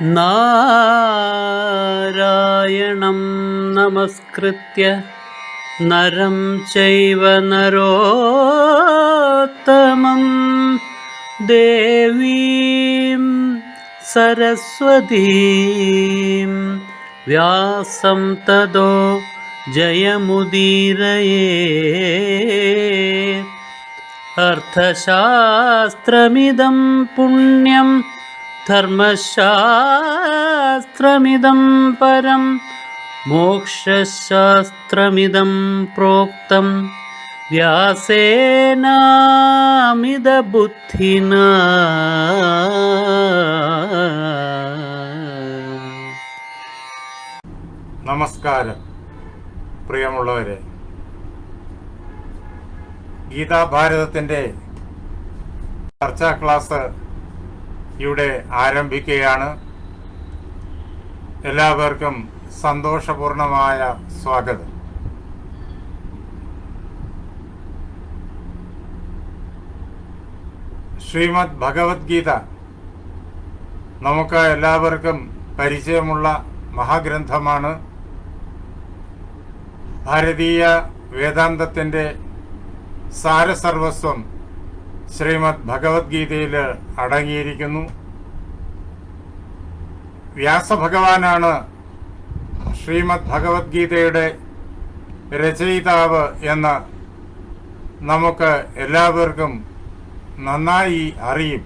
നാരായണം നമസ്കൃത്യ നരം ചൈവ നരോത്തമം ദേവീം സരസ്വതീം വ്യാസം തതോ ജയമുദീരയേ. അർത്ഥശാസ്ത്രമിദം പുണ്യം ധർമ്മശാസ്ത്രമിദം പരം മോക്ഷശാസ്ത്രമിദം പ്രോക്തം വ്യാസേനാമിതബുദ്ധിനാ. നമസ്കാരം പ്രിയമുള്ളവരെ, ഗീതാഭാരതത്തിൻ്റെ ചർച്ചാ ക്ലാസ് ഇവിടെ ആരംഭിക്കുകയാണ്. എല്ലാവർക്കും സന്തോഷപൂർണമായ സ്വാഗതം. ശ്രീമദ് ഭഗവത്ഗീത നമുക്ക് എല്ലാവർക്കും പരിചയമുള്ള മഹാഗ്രന്ഥമാണ്. ഭാരതീയ വേദാന്തത്തിൻ്റെ സാരസർവസ്വം ശ്രീമദ് ഭഗവത്ഗീതയിൽ അടങ്ങിയിരിക്കുന്നു. വ്യാസഭഗവാനാണ് ശ്രീമദ് ഭഗവത്ഗീതയുടെ രചയിതാവ് എന്ന് നമുക്ക് എല്ലാവർക്കും നന്നായി അറിയും.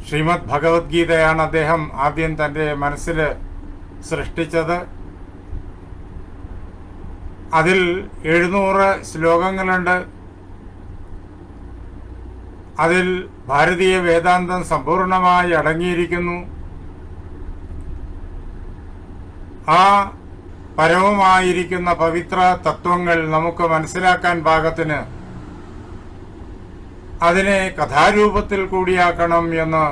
ശ്രീമദ് ഭഗവത്ഗീതയാണ് അദ്ദേഹം ആദ്യം തൻ്റെ മനസ്സിൽ സൃഷ്ടിച്ചത്. അതിൽ 700 ശ്ലോകങ്ങളുണ്ട്. അതിൽ ഭാരതീയ വേദാന്തം സമ്പൂർണമായി അടങ്ങിയിരിക്കുന്നു. ആ പരമമായിരിക്കുന്ന പവിത്ര തത്വങ്ങൾ നമുക്ക് മനസ്സിലാക്കാൻ പാകത്തിന് അതിനെ കഥാരൂപത്തിൽ കൂടിയാക്കണം എന്ന്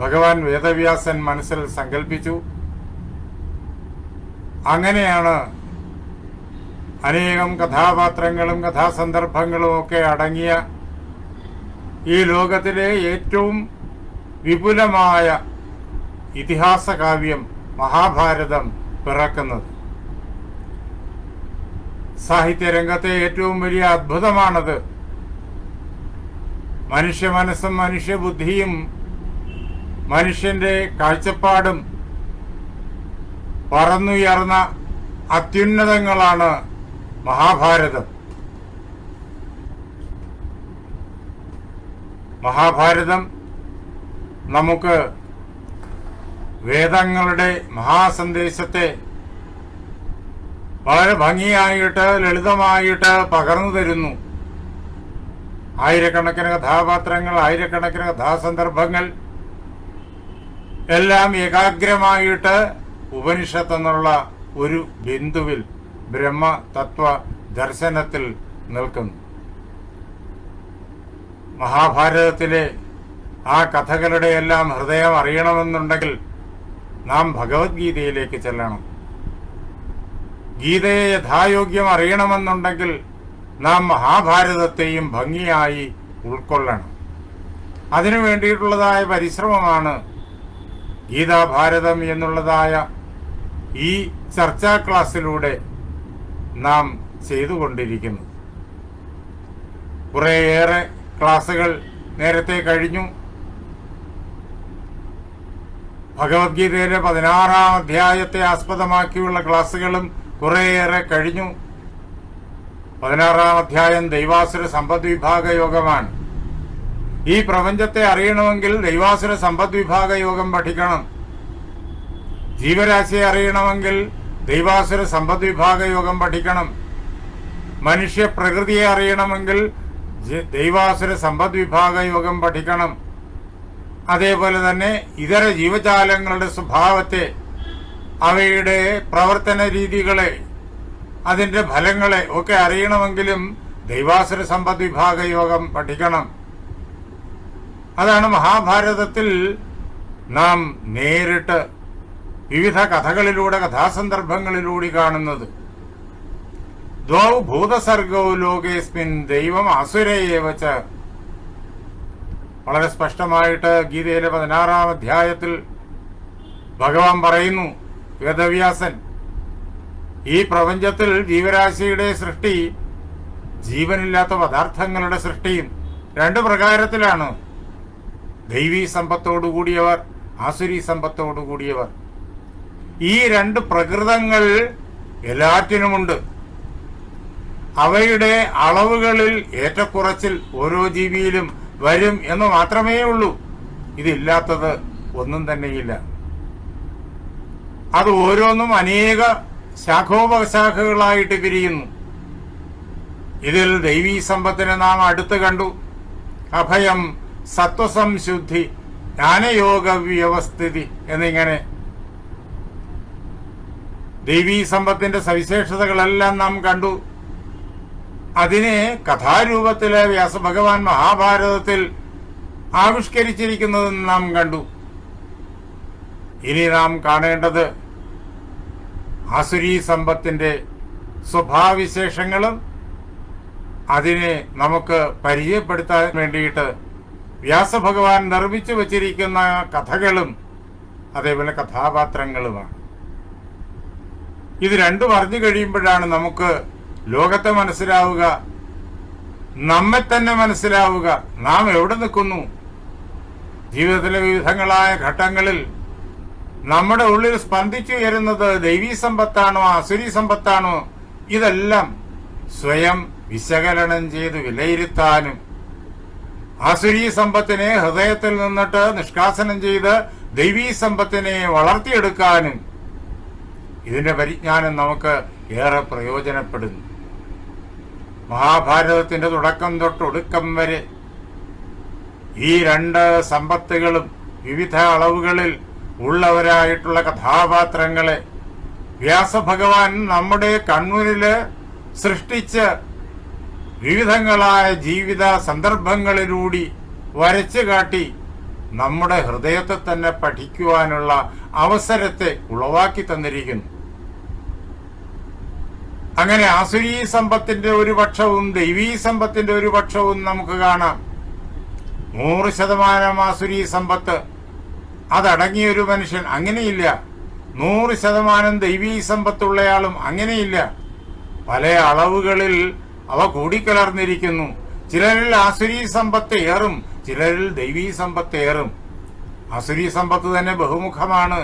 ഭഗവാൻ വേദവ്യാസൻ മനസ്സിൽ സങ്കല്പിച്ചു. അങ്ങനെയാണ് അനേകം കഥാപാത്രങ്ങളും കഥാസന്ദർഭങ്ങളും ഒക്കെ അടങ്ങിയ ഈ ലോകത്തിലെ ഏറ്റവും വിപുലമായ ഇതിഹാസ കാവ്യം മഹാഭാരതം പിറക്കുന്നത്. സാഹിത്യരംഗത്തെ ഏറ്റവും വലിയ അത്ഭുതമാണത്. മനുഷ്യ മനസ്സും മനുഷ്യബുദ്ധിയും മനുഷ്യന്റെ കാഴ്ചപ്പാടും പറന്നുയർന്ന അത്യുന്നതങ്ങളാണ് മഹാഭാരതം. മഹാഭാരതം നമുക്ക് വേദങ്ങളുടെ മഹാസന്ദേശത്തെ വളരെ ഭംഗിയായിട്ട് ലളിതമായിട്ട് പകർന്നു തരുന്നു. ആയിരക്കണക്കിന് കഥാപാത്രങ്ങൾ, ആയിരക്കണക്കിന് കഥാസന്ദർഭങ്ങൾ എല്ലാം ഏകാഗ്രമായിട്ട് ഉപനിഷത്ത് എന്നുള്ള ഒരു ബിന്ദുവിൽ ബ്രഹ്മ തത്വ ദർശനത്തിൽ നിൽക്കുന്നു. മഹാഭാരതത്തിലെ ആ കഥകളുടെ എല്ലാം ഹൃദയം അറിയണമെന്നുണ്ടെങ്കിൽ നാം ഭഗവത്ഗീതയിലേക്ക് ചെല്ലണം. ഗീതയെ യഥായോഗ്യം അറിയണമെന്നുണ്ടെങ്കിൽ നാം മഹാഭാരതത്തെയും ഭംഗിയായി ഉൾക്കൊള്ളണം. അതിനു വേണ്ടിയിട്ടുള്ളതായ പരിശ്രമമാണ് ഗീതാഭാരതം എന്നുള്ളതായ ഈ ചർച്ചാ ക്ലാസ്സിലൂടെ നാം ചെയ്തുകൊണ്ടിരിക്കുന്നത്. കുറേയേറെ ക്ലാസുകൾ നേരത്തെ കഴിഞ്ഞു. ഭഗവത്ഗീതയിലെ 16-ാം അധ്യായത്തെ ആസ്പദമാക്കിയുള്ള ക്ലാസുകളും കുറേയേറെ കഴിഞ്ഞു. 16-ാം അധ്യായം ദൈവാസുര സമ്പദ് വിഭാഗ യോഗമാണ്. ഈ പ്രപഞ്ചത്തെ അറിയണമെങ്കിൽ ദൈവാസുര സമ്പദ് വിഭാഗ യോഗം പഠിക്കണം. ജീവരാശിയെ അറിയണമെങ്കിൽ ദൈവാസുര സമ്പദ് വിഭാഗ യോഗം പഠിക്കണം. മനുഷ്യ പ്രകൃതിയെ അറിയണമെങ്കിൽ ദൈവാസുര സമ്പദ് വിഭാഗ യോഗം പഠിക്കണം. അതേപോലെ തന്നെ ഇതര ജീവജാലങ്ങളുടെ സ്വഭാവത്തെ, അവയുടെ പ്രവർത്തന രീതികളെ, അതിന്റെ ഫലങ്ങളെ ഒക്കെ അറിയണമെങ്കിലും ദൈവാസുര സമ്പദ് വിഭാഗ യോഗം പഠിക്കണം. അതാണ് മഹാഭാരതത്തിൽ നാം നേരിട്ട് വിവിധ കഥകളിലൂടെ, കഥാസന്ദർഭങ്ങളിലൂടെ കാണുന്നത്. ദ്വൗ ഭൂതസർഗോ ലോകേസ്മിൻ ദൈവം അസുരയേവ ച. വളരെ സ്പഷ്ടമായിട്ട് ഗീതയിലെ 16-ാം അധ്യായത്തിൽ ഭഗവാൻ പറയുന്നു, വേദവ്യാസൻ, ഈ പ്രപഞ്ചത്തിൽ ജീവരാശിയുടെ സൃഷ്ടി ജീവനില്ലാത്ത പദാർത്ഥങ്ങളുടെ സൃഷ്ടിയും രണ്ട് പ്രകാരത്തിലാണ്. ദൈവീ സമ്പത്തോടുകൂടിയവർ, ആസുരി സമ്പത്തോടുകൂടിയവർ. ഈ രണ്ട് പ്രകൃതങ്ങൾ എല്ലാറ്റിനുമുണ്ട്. അവയുടെ അളവുകളിൽ ഏറ്റക്കുറച്ചിൽ ഓരോ ജീവിയിലും വരും എന്ന് മാത്രമേ ഉള്ളൂ. ഇതില്ലാത്തത് ഒന്നും തന്നെയില്ല. അത് ഓരോന്നും അനേക ശാഖോപശാഖകളായിട്ട് പിരിയുന്നു. ഇതിൽ ദൈവീ സമ്പത്തിനെ നാം അടുത്ത് കണ്ടു. അഭയം, സത്വസംശുദ്ധി, ജ്ഞാനയോഗ വ്യവസ്ഥിതി എന്നിങ്ങനെ ദൈവീ സമ്പത്തിന്റെ സവിശേഷതകളെല്ലാം നാം കണ്ടു. അതിനെ കഥാരൂപത്തിലെ വ്യാസഭഗവാൻ മഹാഭാരതത്തിൽ ആവിഷ്കരിച്ചിരിക്കുന്നത് നാം കണ്ടു. ഇനി നാം കാണേണ്ടത് ആസുരീ സമ്പത്തിന്റെ സ്വഭാവവിശേഷങ്ങളും അതിനെ നമുക്ക് പരിചയപ്പെടുത്താൻ വേണ്ടിയിട്ട് വ്യാസഭഗവാൻ നിർമ്മിച്ചു വച്ചിരിക്കുന്ന കഥകളും അതേപോലെ കഥാപാത്രങ്ങളുമാണ്. ഇത് രണ്ടും അറിഞ്ഞു കഴിയുമ്പോഴാണ് നമുക്ക് ലോകത്തെ മനസ്സിലാവുക, നമ്മെ തന്നെ മനസ്സിലാവുക, നാം എവിടെ നിൽക്കുന്നു. ജീവിതത്തിലെ വിവിധങ്ങളായ ഘട്ടങ്ങളിൽ നമ്മുടെ ഉള്ളിൽ സ്പന്ദിച്ചുയരുന്നത് ദൈവീ സമ്പത്താണോ ആസുരി സമ്പത്താണോ, ഇതെല്ലാം സ്വയം വിശകലനം ചെയ്ത് വിലയിരുത്താനും ആസുരീ സമ്പത്തിനെ ഹൃദയത്തിൽ നിന്നിട്ട് നിഷ്കാസനം ചെയ്ത് ദൈവീ സമ്പത്തിനെ വളർത്തിയെടുക്കാനും ഇതിന്റെ പരിജ്ഞാനം നമുക്ക് ഏറെ പ്രയോജനപ്പെടുന്നു. മഹാഭാരതത്തിന്റെ തുടക്കം തൊട്ട് ഒടുക്കം വരെ ഈ രണ്ട് സമ്പത്തുകളും വിവിധ അളവുകളിൽ ഉള്ളവരായിട്ടുള്ള കഥാപാത്രങ്ങളെ വ്യാസഭഗവാൻ നമ്മുടെ കൺമുന്നില് സൃഷ്ടിച്ച് വിവിധങ്ങളായ ജീവിത സന്ദർഭങ്ങളിലൂടെ വരച്ചു കാട്ടി നമ്മുടെ ഹൃദയത്തെ തന്നെ പഠിക്കുവാനുള്ള അവസരത്തെ ഉളവാക്കി തന്നിരിക്കുന്നു. അങ്ങനെ ആസുരീ സമ്പത്തിന്റെ ഒരു പക്ഷവും ദൈവീ സമ്പത്തിന്റെ ഒരു പക്ഷവും നമുക്ക് കാണാം. 100% ആസുരീ സമ്പത്ത് അതടങ്ങിയൊരു മനുഷ്യൻ അങ്ങനെയില്ല. 100% ദൈവീ സമ്പത്തുള്ളയാളും അങ്ങനെയില്ല. പല അളവുകളിൽ അവ കൂടിക്കലർന്നിരിക്കുന്നു. ചിലരിൽ ആസുരീ സമ്പത്ത് ഏറും, ചിലരിൽ ദൈവീ സമ്പത്ത് ഏറും. ആസുരീ സമ്പത്ത് തന്നെ ബഹുമുഖമാണ്.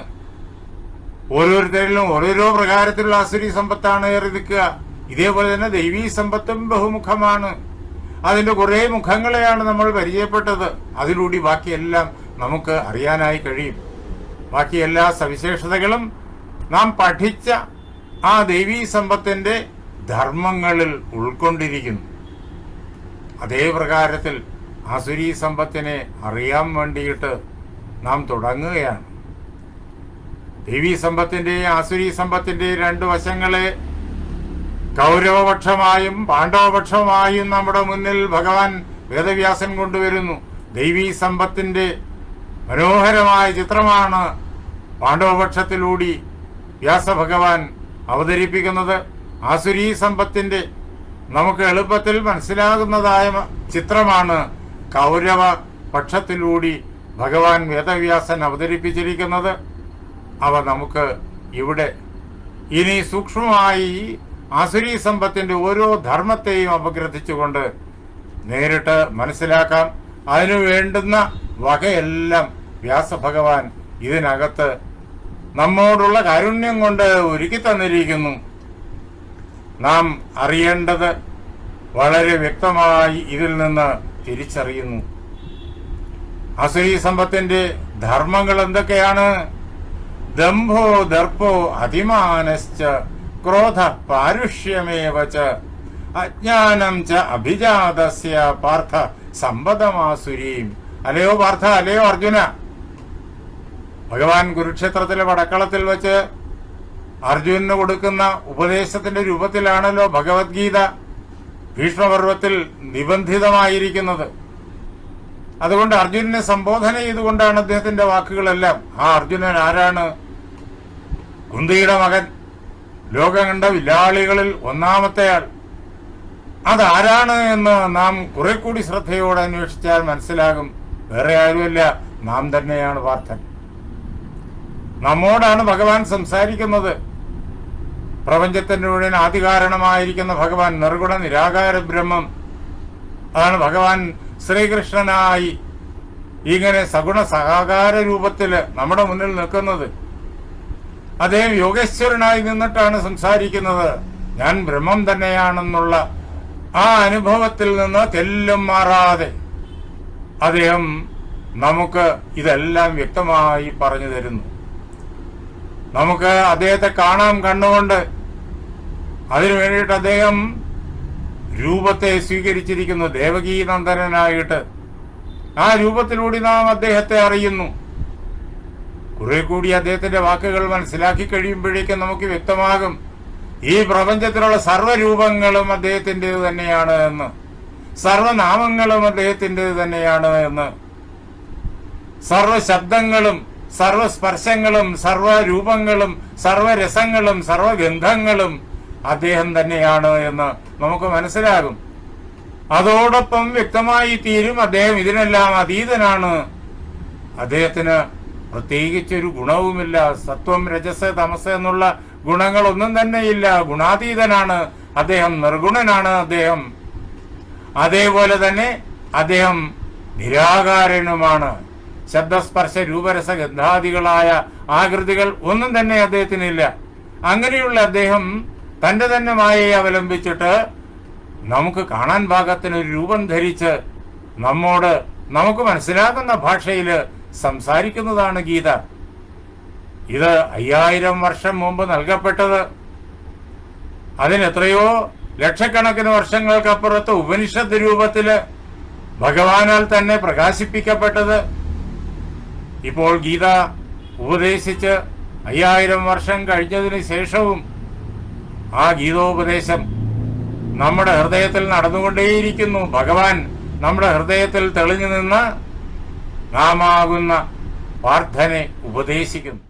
ഓരോരുത്തരിലും ഓരോരോ പ്രകാരത്തിലുള്ള ആസുരീ സമ്പത്താണ് ഏറി നിൽക്കുക. ഇതേപോലെ തന്നെ ദൈവീ സമ്പത്തും ബഹുമുഖമാണ്. അതിന്റെ കുറെ മുഖങ്ങളെയാണ് നമ്മൾ പരിചയപ്പെട്ടത്. അതിലൂടെ ബാക്കിയെല്ലാം നമുക്ക് അറിയാനായി കഴിയും. ബാക്കി എല്ലാ സവിശേഷതകളും നാം പഠിച്ച ആ ദൈവീ സമ്പത്തിന്റെ ധർമ്മങ്ങളിൽ ഉൾക്കൊണ്ടിരിക്കുന്നു. അതേ പ്രകാരത്തിൽ ആസുരീ സമ്പത്തിനെ അറിയാൻ വേണ്ടിയിട്ട് നാം തുടങ്ങുകയാണ്. ദൈവീ സമ്പത്തിന്റെയും ആസുരീ സമ്പത്തിന്റെയും രണ്ട് വശങ്ങളെ കൗരവപക്ഷമായും പാണ്ഡവപക്ഷമായും നമ്മുടെ മുന്നിൽ ഭഗവാൻ വേദവ്യാസൻ കൊണ്ടുവരുന്നു. ദൈവീ സമ്പത്തിന്റെ മനോഹരമായ ചിത്രമാണ് പാണ്ഡവപക്ഷത്തിലൂടെ വ്യാസഭഗവാൻ അവതരിപ്പിക്കുന്നത്. ആസുരീ സമ്പത്തിന്റെ നമുക്ക് എളുപ്പത്തിൽ മനസ്സിലാകുന്നതായ ചിത്രമാണ് കൗരവ പക്ഷത്തിലൂടെ ഭഗവാൻ വേദവ്യാസൻ അവതരിപ്പിച്ചിരിക്കുന്നത്. അവ നമുക്ക് ഇവിടെ ഇനി സൂക്ഷ്മമായി ആസുരീ സമ്പത്തിന്റെ ഓരോ ധർമ്മത്തെയും അപഗ്രഥിച്ചുകൊണ്ട് നേരിട്ട് മനസ്സിലാക്കാം. അതിനു വേണ്ടുന്ന വകയെല്ലാം വ്യാസഭഗവാൻ ഇതിനകത്ത് നമ്മോടുള്ള കാരുണ്യം കൊണ്ട് ഒരുക്കി തന്നിരിക്കുന്നു. നാം അറിയേണ്ടത് വളരെ വ്യക്തമായി ഇതിൽ നിന്ന് തിരിച്ചറിയുന്നു. ആസുരീ സമ്പത്തിന്റെ ധർമ്മങ്ങൾ എന്തൊക്കെയാണ്? ദംഭോ ദർപ്പോ അധിമാനശ്ച ക്രോധ പാരുഷ്യമേവ ച അജ്ഞാനം ച അഭിജാതസ്യ പാർത്ഥ സമ്പദമാസുരീം. അല്ലയോ പാർത്ഥ, അല്ലയോ അർജുന, ഭഗവാൻ കുരുക്ഷേത്രത്തിലെ വടക്കളത്തിൽ വെച്ച് അർജുനന് കൊടുക്കുന്ന ഉപദേശത്തിന്റെ രൂപത്തിലാണല്ലോ ഭഗവത്ഗീത ഭീഷ്മപർവത്തിൽ നിബന്ധിതമായിരിക്കുന്നത്. അതുകൊണ്ട് അർജുനനെ സംബോധന ചെയ്തുകൊണ്ടാണ് അദ്ദേഹത്തിന്റെ വാക്കുകളെല്ലാം. ആ അർജുനൻ ആരാണ്? കുന്തിയുടെ മകൻ, ലോകം കണ്ട വില്ലാളികളിൽ ഒന്നാമത്തെയാൾ. അതാരാണ് എന്ന് നാം കുറെ കൂടി ശ്രദ്ധയോടെ അന്വേഷിച്ചാൽ മനസ്സിലാകും. വേറെ ആരുമല്ല, നാം തന്നെയാണ് പാർത്ഥൻ. നമ്മോടാണ് ഭഗവാൻ സംസാരിക്കുന്നത്. പ്രപഞ്ചത്തിന്റെ മുഴുവൻ ആദികാരണമായിരിക്കുന്ന ഭഗവാൻ, നിർഗുണ നിരാകാര ബ്രഹ്മം, അതാണ് ഭഗവാൻ ശ്രീകൃഷ്ണനായി ഇങ്ങനെ സഗുണ സഹകാര രൂപത്തില് നമ്മുടെ മുന്നിൽ നിൽക്കുന്നത്. അദ്ദേഹം യോഗേശ്വരനായി നിന്നിട്ടാണ് സംസാരിക്കുന്നത്. ഞാൻ ബ്രഹ്മം തന്നെയാണെന്നുള്ള ആ അനുഭവത്തിൽ നിന്ന് തെല്ലും മാറാതെ അദ്ദേഹം നമുക്ക് ഇതെല്ലാം വ്യക്തമായി പറഞ്ഞു തരുന്നു. നമുക്ക് അദ്ദേഹത്തെ കാണാം കണ്ണുകൊണ്ട്. അതിനു വേണ്ടിയിട്ട് അദ്ദേഹം രൂപത്തെ സ്വീകരിച്ചിരിക്കുന്നു, ദേവകീ നന്ദനായിട്ട്. ആ രൂപത്തിലൂടെ നാം അദ്ദേഹത്തെ അറിയുന്നു. കുറെ കൂടി അദ്ദേഹത്തിന്റെ വാക്കുകൾ മനസ്സിലാക്കി കഴിയുമ്പോഴേക്കും നമുക്ക് വ്യക്തമാകും ഈ പ്രപഞ്ചത്തിലുള്ള സർവ്വരൂപങ്ങളും അദ്ദേഹത്തിൻ്റെത് തന്നെയാണ് എന്ന്, സർവനാമങ്ങളും അദ്ദേഹത്തിൻ്റെത് തന്നെയാണ് എന്ന്, സർവശബ്ദങ്ങളും സർവസ്പർശങ്ങളും സർവരൂപങ്ങളും സർവരസങ്ങളും സർവഗന്ധങ്ങളും അദ്ദേഹം തന്നെയാണ് എന്ന് നമുക്ക് മനസ്സിലാകും. അതോടൊപ്പം വ്യക്തമായി തീരും അദ്ദേഹം ഇതിനെല്ലാം അതീതനാണ്. അദ്ദേഹത്തിന് പ്രത്യേകിച്ചൊരു ഗുണവുമില്ല. സത്വം രജസ് തമസ് എന്നുള്ള ഗുണങ്ങളൊന്നും തന്നെയില്ല. ഗുണാതീതനാണ് അദ്ദേഹം, നിർഗുണനാണ് അദ്ദേഹം. അതേപോലെ തന്നെ അദ്ദേഹം നിരാകാരനുമാണ്. ശബ്ദസ്പർശ രൂപരസ ഗന്ധാദികളായ ആകൃതികൾ ഒന്നും തന്നെ അദ്ദേഹത്തിനില്ല. അങ്ങനെയുള്ള അദ്ദേഹം തന്റെ തന്നെ മായയെ അവലംബിച്ചിട്ട് നമുക്ക് കാണാൻ പാകത്തിനൊരു രൂപം ധരിച്ച് നമ്മോട് നമുക്ക് മനസ്സിലാകുന്ന ഭാഷയിൽ സംസാരിക്കുന്നതാണ് ഗീത. ഇത് 5000 വർഷം മുമ്പ് നൽകപ്പെട്ടത്. അതിനെത്രയോ ലക്ഷക്കണക്കിന് വർഷങ്ങൾക്കപ്പുറത്ത് ഉപനിഷത്ത് രൂപത്തില് ഭഗവാനാൽ തന്നെ പ്രകാശിപ്പിക്കപ്പെട്ടത്. ഇപ്പോൾ ഗീത ഉപദേശിച്ച് 5000 വർഷം കഴിഞ്ഞതിന് ശേഷവും ആ ഗീതോപദേശം നമ്മുടെ ഹൃദയത്തിൽ നടന്നുകൊണ്ടേയിരിക്കുന്നു. ഭഗവാൻ നമ്മുടെ ഹൃദയത്തിൽ തെളിഞ്ഞു നിന്ന് നാമാകുന്ന പാർത്ഥനെ ഉപദേശിക്കുന്നു.